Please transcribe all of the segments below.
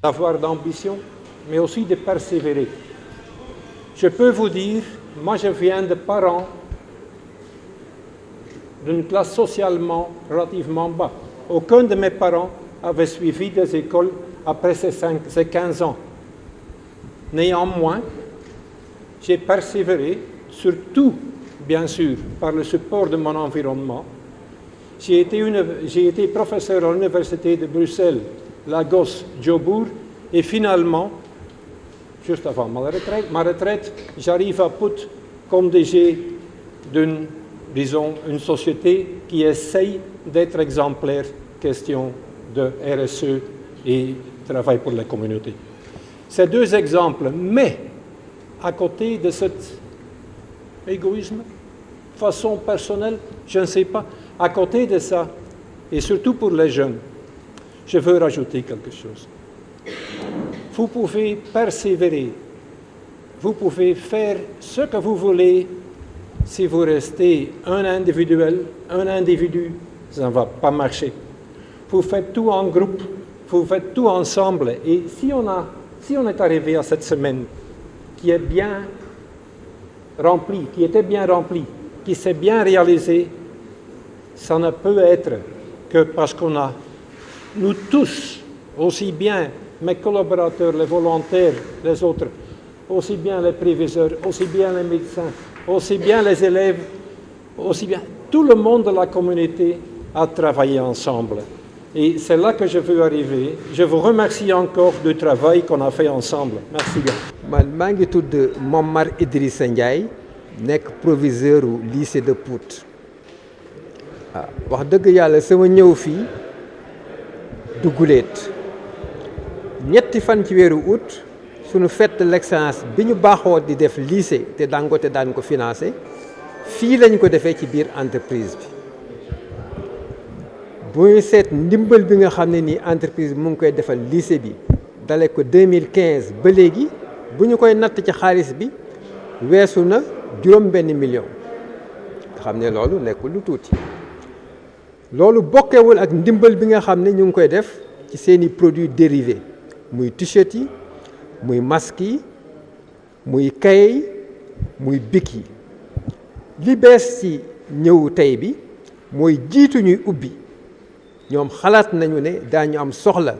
d'avoir d'ambition, mais aussi de persévérer. Je peux vous dire, moi je viens de parents d'une classe socialement relativement bas. Aucun de mes parents avait suivi des écoles après ces 15 ans. Néanmoins, j'ai persévéré, surtout, bien sûr, par le support de mon environnement. J'ai été professeur à l'Université de Bruxelles, Lagos, Jobour, et finalement, juste avant ma retraite, j'arrive à Put comme DG d'une, disons, une société qui essaye d'être exemplaire, question de RSE et travail pour la communauté. Ces deux exemples, mais à côté de cet égoïsme, façon personnelle, je ne sais pas, à côté de ça, et surtout pour les jeunes, je veux rajouter quelque chose. Vous pouvez persévérer, vous pouvez faire ce que vous voulez si vous restez un individu, ça ne va pas marcher. Vous faites tout en groupe, vous faites tout ensemble. Et si on est arrivé à cette semaine qui est bien remplie, qui était bien remplie, qui s'est bien réalisée, ça ne peut être que parce qu'on a, nous tous, aussi bien mes collaborateurs, les volontaires, les autres, aussi bien les préviseurs, aussi bien les médecins, aussi bien les élèves, aussi bien tout le monde de la communauté a travaillé ensemble. Et c'est là que je veux arriver. Je vous remercie encore du travail qu'on a fait ensemble. Merci bien. Man maa ngi tudd Momar Idrissa Ndiaye nekk proviseur u lycée de Pout. Wax dëgg yàlla sama ñëw fii du guléet ñetti fan ci weeru août suñu fête de l'excellence bi ñu baaxoo di def lycée te Dangote daan ko financé fii lañ ko defee ci biir entreprise bi bu ñu seet ndimbal bi nga xam ne nii entreprise bi mu ngi koy defal lycée bi dale ko 2015 ba léegi bu ñu koy natt ci xaalis bi weesu na $1 million nga xam ne loolu nekkul lu tuuti loolu bokkewul ak ndimbal bi nga xam ne ñu ngi koy def ci seeni produits dérivés muy t-shirt yi muy masque yi muy cahier yi muy bic yi li bees ci ñëw tey bi mooy jiitu ñuy ubbi ñoom xalaat nañu ne daañu am soxla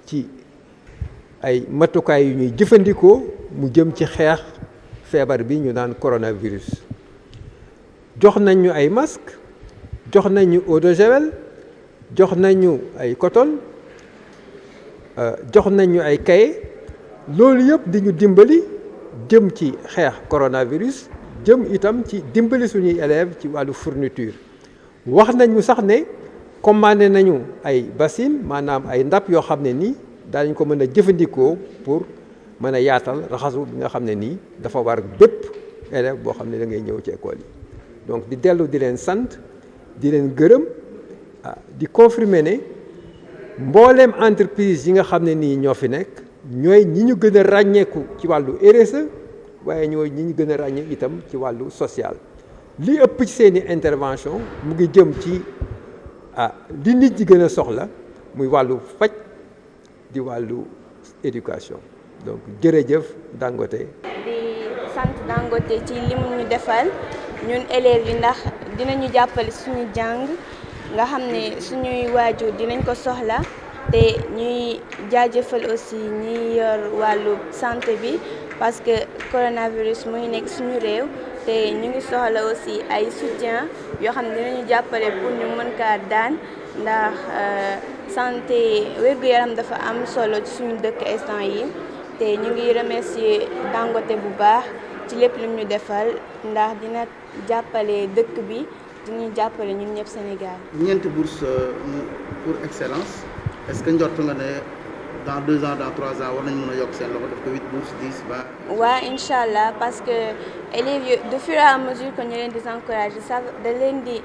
ci ay matukaay yu ñuy jëfandikoo mu jëm ci xeex feebar bi ñu naan coronavirus jox nañ ñu ay masque jox nañu eau de javel jox nañu ay coton jox nañu ay cahier loolu yëpp di ñu dimbali jëm ci xeex coronavirus jëm itam ci dimbali suñuy élèves ci wàllu fourniture wax nañu sax ne commandé nañu ay bassines maanaam ay ndab yoo xam ne nii daañu ko mën a jëfandikoo pour mën a yaatal raxasu bi nga xam ne nii dafa war bépp élève boo xam ne da ngay ñëw ci école yi donc di dellu di leen sant di leen gërëm di confirmer ne mbooleem entreprise yi nga xam ne nii ñoo fi nekk ñooy ñi ñu gën a ràññeeku ci wàllu RSE waaye ñooy ñi ñu gën a ràññeeku itam ci wàllu social li ëpp ci seeni intervention mu ngi jëm ci li nit ñi gën a soxla muy wàllu faj di wàllu éducation donc jërëjëf Dangote. di sant Dangote ci li mu ñu defal ñun élèves yi ndax dinañu jàppale suñu jàng nga xam ne suñuy waajur dinañ ko soxla te ñuy jaajëfal aussi ñi yor wàllu santé bi parce que coronavirus mu ngi nekk suñu réew te ñu ngi soxla aussi ay soutien yoo xam ne dinañu jàppale pour ñu mën kaa daan ndax santé wér-gu-yaram dafa am solo ci suñu dëkk instant yi te ñu ngi remercier Dangote bu baax ci lépp lu ñu defal ndax dina jàppale dëkk bi dinañu jàppale ñun ñëpp Sénégal. ñeenti bourse pour excellence est-ce que njort nga ne dans 2 ans dans 3 ans war nañ mën a yokk seen loxo def ko 8 bourses 10 20. waaw incha allah parce que élèves yi de fur et à mesure que ñu leen di encourager ça da leen di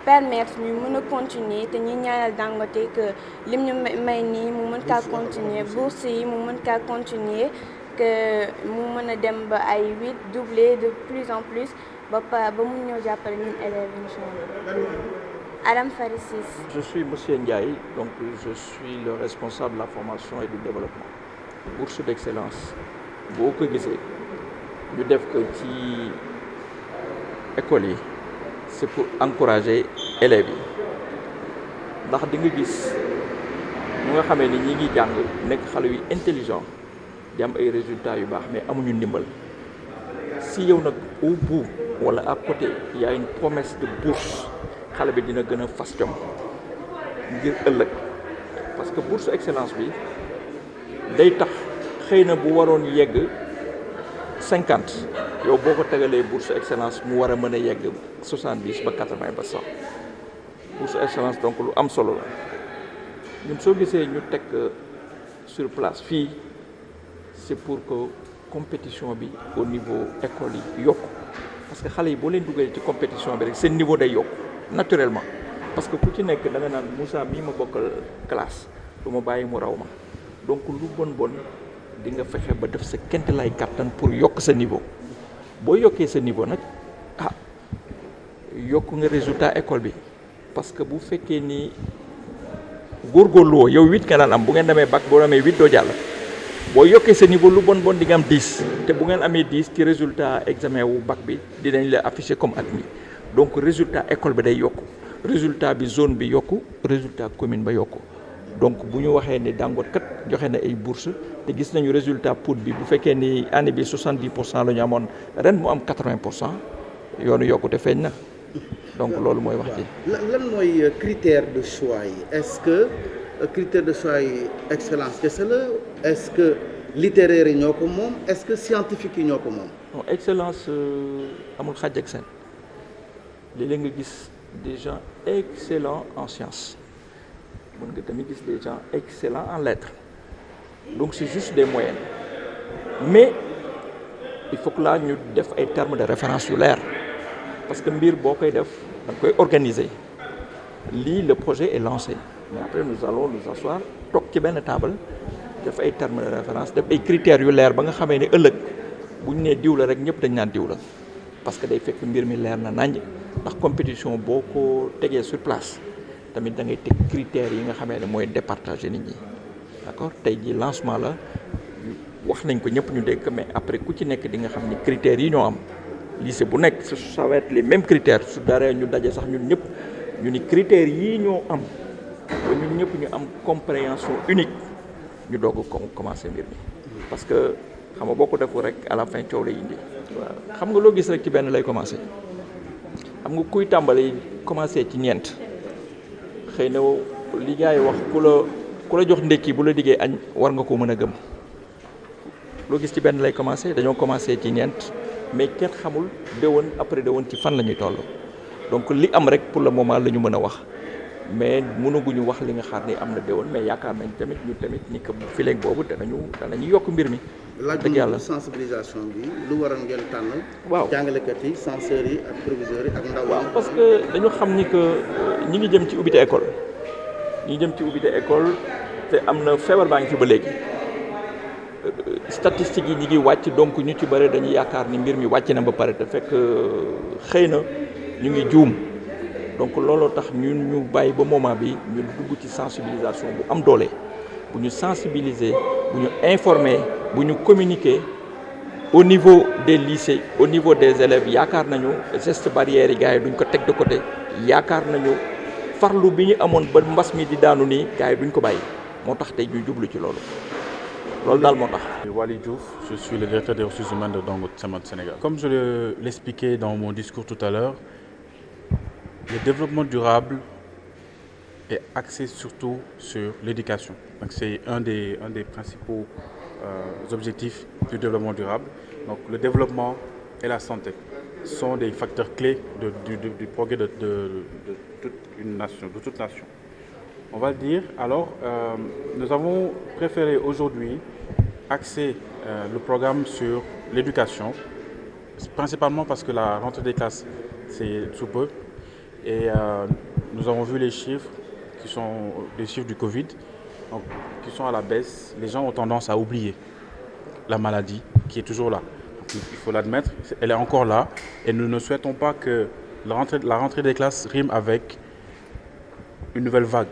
permettre ñu mën a continuer te ñi ñaanal Dangote que lim ñu may nii mu mën kaa continuer bourse yi mu mën kaa continuer que mu mën a dem ba ay 8 doubler de plus en plus ba mu ñëw jàppale ñun élèves incha allah. Aram Farisis. Je suis Monsieur Ndiaye, donc je suis le responsable de la formation et du développement. Bourse d'excellence boo ko gisee ñu def ko ci école yi c'est pour encourager élèves yi ndax di nga gis ñu nga xamee ni ñi ngi jàng nekk xale yu intelligent di am ay résultats yu baax mais amuñu ndimbal si yow nag au bout wala à côté il y a une promesse de bourse xale bi dina gën a fas jom ngir ëllëg parce que bourse excellence bi day tax xëy na bu waroon yegg 50 yow boo ko tegalee bourse excellence mu war a mën a yegg 70 ba 80 ba 100 bourse excellence donc lu am solo la ñun soo gisee ñu teg sur place fii c'est pour que compétition bi au niveau école yi yokku parce que xale yi boo leen dugalee ci compétition bi rek seen niveau day yokku naturellement parce que ku ci nekk da nga naan Moussa mii ma bokkal classe du ma bàyyi mu raw ma donc lu bon di nga fexe ba def sa kent lay kàttan pour yokk sa niveau boo yokkee sa niveau nag yokk nga résultat école bi parce que bu fekkee ni góorgóorlu woo yow 8 nga daan am bu ngeen demee bac boo amee 8 doo jàll boo yokkee sa niveau lu bon di nga am 10 te bu ngeen amee 10 ci résultat examen wu bac bi dinañ la afficher comme admis donc résultat école bi day yokku résultat bi zone bi yokku résultat commune ba yokku donc bu ñu waxee ni Dangote kat joxe na ay bourse te gis nañu résultat Pout bi bu fekkee ni année bi 70% la ñu amoon ren mu am 80% yoonu yokkute feeñ na donc loolu mooy wax ji. lan mooy critère de choix yi est-ce que critère de choix yi excellence kese la est-ce que littéraire yi ñoo ko moom est-ce que scientifique yi ñoo ko moom. non excellence amul xàjj ak seen léeg-léeg nga gis des gens excellents en sciences mën nga tamit gis des gens excellents en lettres donc c'est juste des moyennes mais il faut que là ñu def ay termes de référence yu leer parce que mbir boo koy def da nga koy organiser lii le projet est lancé mais après nous allons nous asseoir toog ci benn table def ay termes de référence def ay critères yu leer ba nga xamee ne ëllëg bu ñu nee diw la rek ñëpp dañ naan diw la parce que day fekk mbir mi leer na naññ ndax compétition boo ko tegee sur place tamit da ngay teg critères yi nga xamee ne mooy départager nit ñi d'accord tey jii lancement la wax nañ ko ñëpp ñu dégg mais après ku ci nekk di nga xam ni critères yi ñoo am lycée bu nekk ça va être les mêmes critères su dara ñu daje sax ñun ñëpp ñu ni critères yii ñoo am ba ñun ñëpp ñu am compréhension unique ñu doog a commencer mbir mi parce que xam nga boo ko deful rek à la fin coow lay indi waaw xam nga loo gis rek ci benn lay commencer xam nga kuy tàmbali commencer ci ñeent xëy na li gars yi wax ku la jox ndekki bu la diggee añ war nga ko mën a gëm loo gis ci benn lay commencer dañoo commencer ci ñeent mais kenn xamul déwén après déwén ci fan la ñuy toll donc li am rek pour le moment la ñu mën a wax mais mënaguñu wax li nga xaar ni am na déwén mais yaakaar nañ tamit ñu tamit ni que fileeg boobu danañu yokk mbir mi. dëgg yàlla sensibilisation bi lu waral ngeen tànn. waaw jàngalekat yi censeurs yi ak proviseurs yi ak ndaw yi. waaw parce que dañu xam ni que ñi ngi jëm ci ubbite école te am na feebar baa ngi fi ba léegi statistiques yi ñi ngi wàcc donc ñu ci bëre dañuy yaakaar ni mbir mi wàcc na ba pare te fekk xëy na ñu ngi juum donc looloo tax ñun ñu bàyyi ba moment bi ñu dugg ci sensibilisation bu am doole bu ñu sensibiliser bu ñu informer bu ñu communiquer au niveau des lycées au niveau des élèves yaakaar nañu geste barrière yi gars yi duñ ko teg de côté yaakaar nañu farlu bi ñu amoon ba mbas mi di daanu nii gars yi duñ ko bàyyi moo tax tey ñu jublu ci loolu daal moo tax. Wali Diouf, je suis le directeur des ressources humaines de Dangote Cement Sénégal. Comme je l'expliquais dans mon discours tout à l'heure, le développement durable est axé surtout sur l'éducation. Donc c'est un des principaux objectifs du développement durable. Donc le développement et la santé sont des facteurs clés du progrès de toute une nation, de toute nation. On va le dire. Alors, nous avons préféré aujourd'hui axer le programme sur l'éducation, principalement parce que la rentrée des classes, c'est sous peu. Et nous avons vu les chiffres qui sont des chiffres du Covid, donc, qui sont à la baisse. Les gens ont tendance à oublier la maladie qui est toujours là. Donc, il faut l'admettre, elle est encore là. Et nous ne souhaitons pas que la rentrée des classes rime avec une nouvelle vague.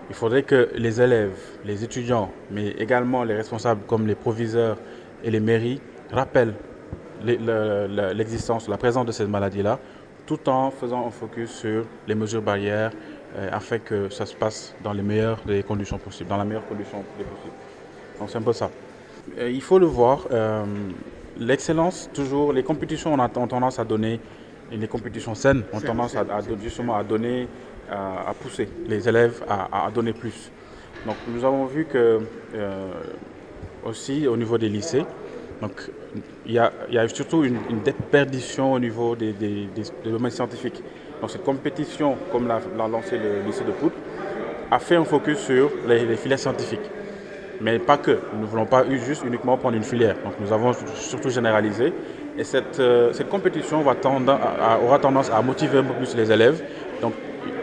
Il faudrait que les élèves, les étudiants, mais également les responsables comme les proviseurs et les mairies rappellent l'existence, la présence de cette maladie-là, tout en faisant un focus sur les mesures barrières afin que ça se passe dans les meilleures des conditions possibles, dans la meilleure condition possible. Donc c'est un peu ça. Il faut le voir, l'excellence, toujours, les compétitions ont tendance à donner, et les compétitions saines ont tendance justement à donner, à pousser les élèves à donner plus. Donc nous avons vu que aussi au niveau des lycées, donc, il y a surtout une déperdition au niveau des domaines scientifiques. Donc cette compétition, comme l'a lancé le lycée de Pout, a fait un focus sur les filières scientifiques. Mais pas que. Nous ne voulons pas juste uniquement prendre une filière. Donc nous avons surtout généralisé. Et cette compétition aura tendance à motiver un peu plus les élèves. Donc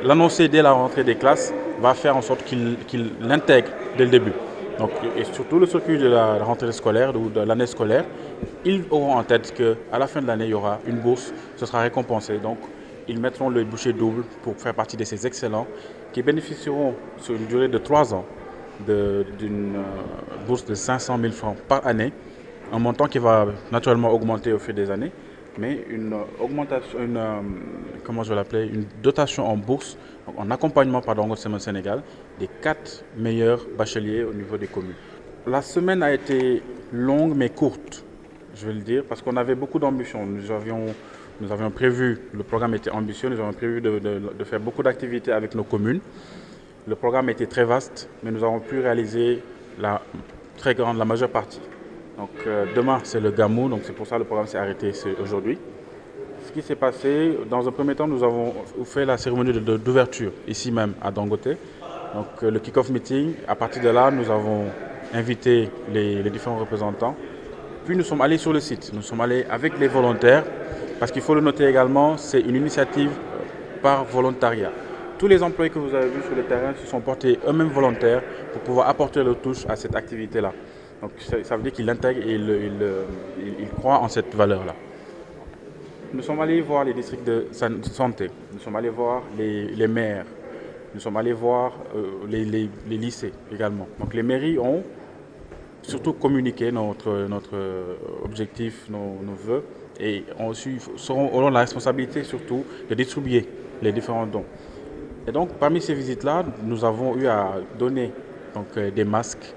l'annoncer dès la rentrée des classes va faire en sorte qu'ils l'intègrent dès le début. Donc, et surtout le circuit de la rentrée scolaire ou de l'année scolaire, ils auront en tête qu'à la fin de l'année, il y aura une bourse, ce sera récompensé. Donc ils mettront le bouchée double pour faire partie de ces excellents qui bénéficieront sur une durée de 3 ans d'une bourse de 500 000 francs par année, un montant qui va naturellement augmenter au fil des années, mais une dotation en bourse, en accompagnement par Dangote Cement Sénégal, des 4 meilleurs bacheliers au niveau des communes. La semaine a été longue mais courte, je vais le dire, parce qu'on avait beaucoup d'ambition. Nous avions prévu, le programme était ambitieux, nous avions prévu de faire beaucoup d'activités avec nos communes. Le programme était très vaste, mais nous avons pu réaliser la majeure partie. Donc demain, c'est le Gamou, donc c'est pour ça que le programme s'est arrêté aujourd'hui. Ce qui s'est passé, dans un premier temps, nous avons fait la cérémonie d'ouverture, ici même à Dangote. Donc le kick-off meeting, à partir de là, nous avons invité les différents représentants. Puis nous sommes allés sur le site, nous sommes allés avec les volontaires, parce qu'il faut le noter également, c'est une initiative par volontariat. Tous les employés que vous avez vus sur le terrain se sont portés eux-mêmes volontaires pour pouvoir apporter leur touche à cette activité-là. Donc ça veut dire qu'ils l'intègrent et ils croient en cette valeur-là. Nous sommes allés voir les districts de santé, nous sommes allés voir les maires, nous sommes allés voir les lycées également. Donc les mairies ont surtout communiqué notre objectif, nos vœux, et auront la responsabilité surtout de distribuer les différents dons. Et donc, parmi ces visites-là, nous avons eu à donner des masques,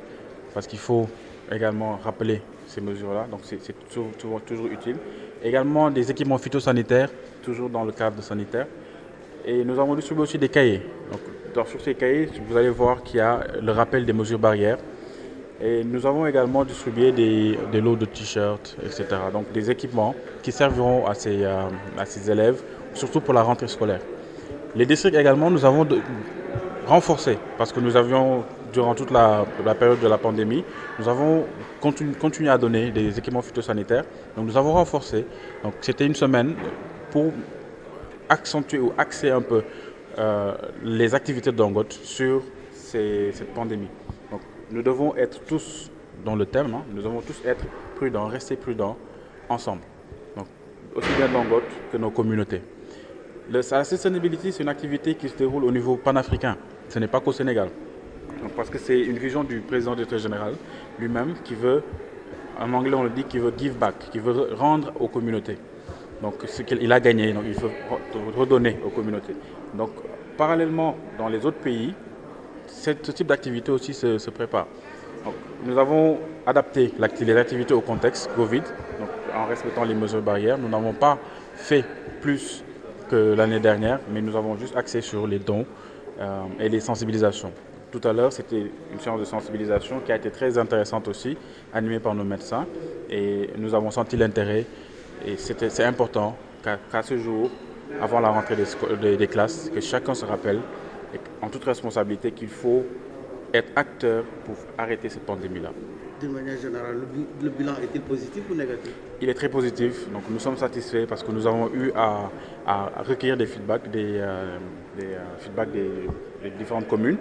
parce qu'il faut également rappeler ces mesures-là, donc c'est toujours utile. Également des équipements phytosanitaires, toujours dans le cadre sanitaire. Et nous avons distribué aussi des cahiers. Donc, sur ces cahiers, vous allez voir qu'il y a le rappel des mesures barrières. Et nous avons également distribué des lots de t-shirts, etc. Donc des équipements qui serviront à ces élèves, surtout pour la rentrée scolaire. Les districts également, nous avons renforcé, parce que nous avions, durant toute la période de la pandémie, nous avons continué à donner des équipements phytosanitaires. Donc nous avons renforcé. Donc c'était une semaine pour accentuer ou axer un peu les activités de Dangote sur cette pandémie. Donc nous devons être tous, dans le terme, nous devons tous être prudents, rester prudents ensemble. Donc aussi bien Dangote que nos communautés. La sustainability, c'est une activité qui se déroule au niveau panafricain. Ce n'est pas qu'au Sénégal. Donc, parce que c'est une vision du président du directeur général lui-même qui veut, en anglais on le dit, qui veut give back, qui veut rendre aux communautés. Donc ce qu'il a gagné, donc il faut redonner aux communautés. Donc parallèlement, dans les autres pays, ce type d'activité aussi se prépare. Donc, nous avons adapté les activités au contexte Covid, donc, en respectant les mesures barrières. Nous n'avons pas fait plus que l'année dernière, mais nous avons juste axé sur les dons et les sensibilisations. Tout à l'heure, c'était une séance de sensibilisation qui a été très intéressante aussi, animée par nos médecins, et nous avons senti l'intérêt. Et c'est important qu'à ce jour, avant la rentrée des classes, que chacun se rappelle, en toute responsabilité, qu'il faut être acteur pour arrêter cette pandémie-là. D'une manière générale, le bilan est-il positif ou négatif? Il est très positif, donc nous sommes satisfaits parce que nous avons eu à recueillir des feedbacks, des différentes communes.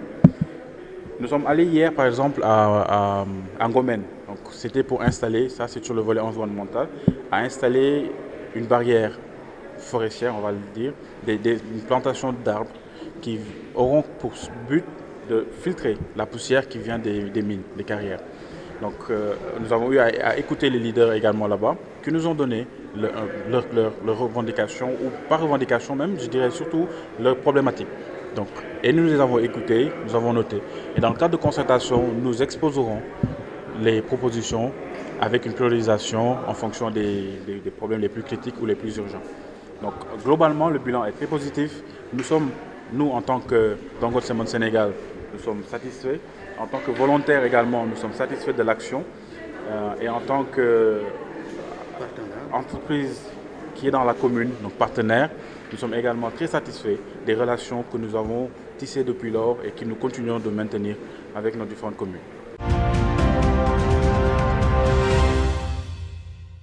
Nous sommes allés hier, par exemple, à Ngomène. Donc, c'était pour installer, ça c'est sur le volet environnemental, à installer une barrière forestière, on va le dire, une plantation d'arbres qui auront pour but de filtrer la poussière qui vient des mines, des carrières. Donc nous avons eu à écouter les leaders également là-bas, qui nous ont donné leurs revendications, ou pas revendications même, je dirais surtout leurs problématiques. Donc, et nous les avons écoutés, nous avons noté. Et dans le cadre de concertation, nous exposerons les propositions avec une priorisation en fonction des problèmes les plus critiques ou les plus urgents. Donc globalement, le bilan est très positif. Nous en tant que Dangote Cement Sénégal, nous sommes satisfaits. En tant que volontaires également, nous sommes satisfaits de l'action. Et en tant qu'entreprise qui est dans la commune, donc partenaire, nous sommes également très satisfaits des relations que nous avons tissées depuis lors et que nous continuons de maintenir avec nos différentes communes.